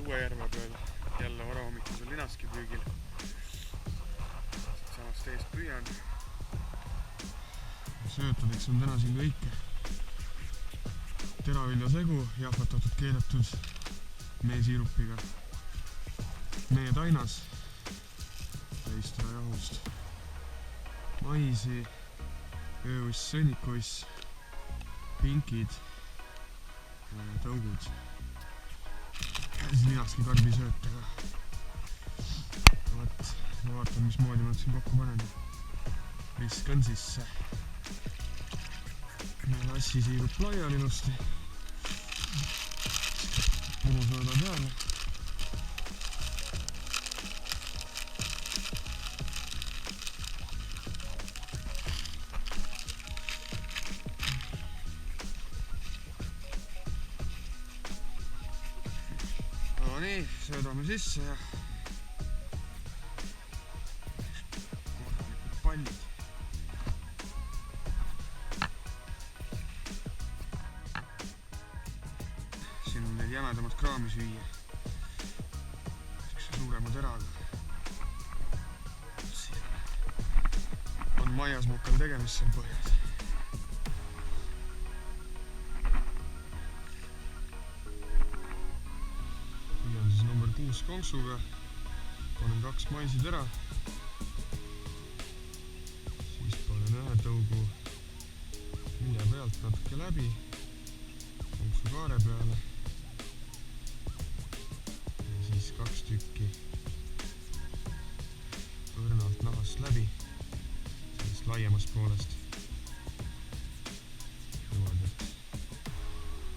Uuejärve peal jälle varahommikusel linaski püügil. Samast eest püüan. Söötadeks on täna siin kõike. Teraviljasegu, jahvatatud, keedetud meesiirupiga. Meetainas, täistärajahust, maisi, ööuss, sõnnikuiss, pinkid, tõugud. Linaski karbisöötega. Vaat, ma vaatan, mismoodi ma siin kokku panen. Viskan sisse. Lassi siirub laiali ilusti. Punusõõda peale. No nii, söödame sisse ja korralikud pallid. Siin on neil jämedamat kraami süüa. Suurema teraga. Siin on maiasmokal tegemist seal põhjas. Number 6 konksuga, panen 2 maisitera, siis panen ühe tõugu vilja pealt natuke läbi, konksu kaare peale ja siis 2 tükki õrnalt nahast läbi, sellest laiemast poolest, niimoodi, et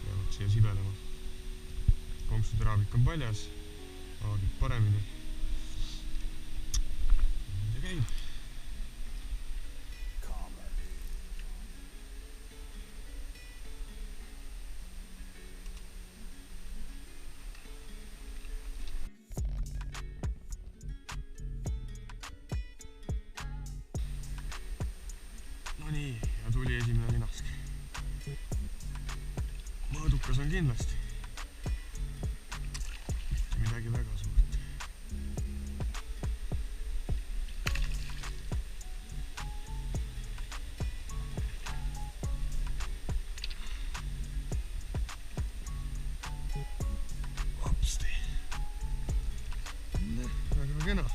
jäävad siia sibelema. Konksu teravik on paljas, aagib paremini ja käib. No nii, ja tuli esimene linask. Mõõdukas on kindlasti. Midagi väga suurt. Hopsti. Väga kena.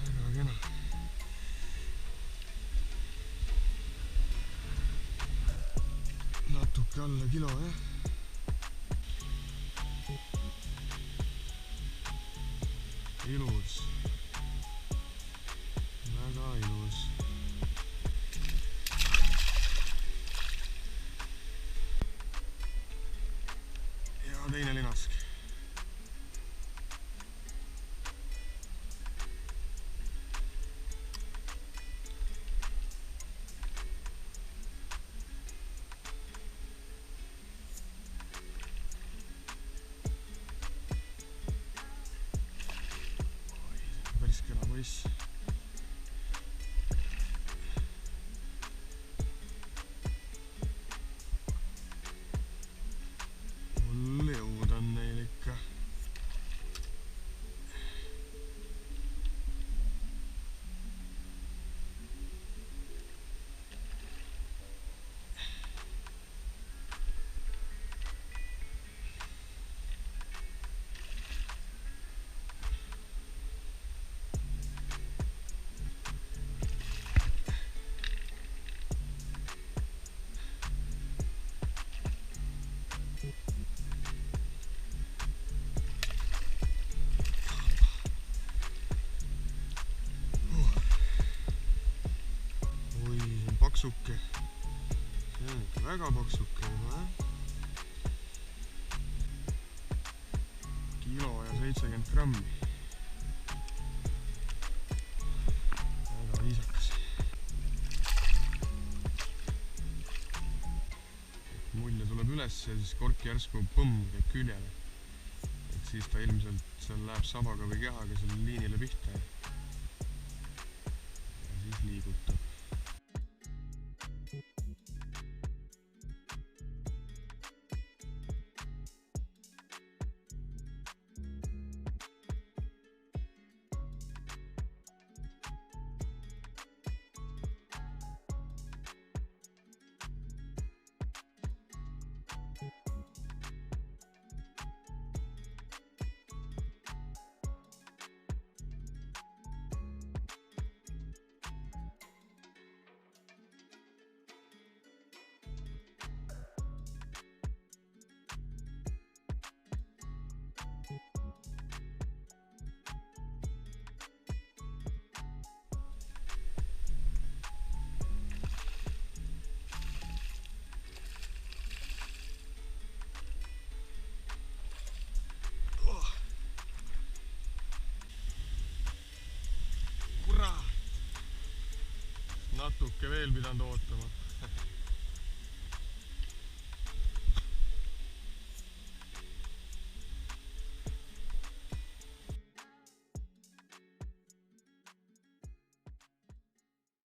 Väga kena. Natuke alla kilo, jah. Ilus. Väga ilus. Ja teine linask. Kena poiss. Mul jõud on neil ikka. Paksuke. See on ikka väga paksuke juba, Kilo ja 70 grammi. Väga viisakas. Mulje tuleb tuleb üles ja siis kork järsku põmm käib küljele. Et siis ta ilmselt seal läheb sabaga või kehaga selle liinile pihta ja siis liigutab. Natuke veel pidanud ootama.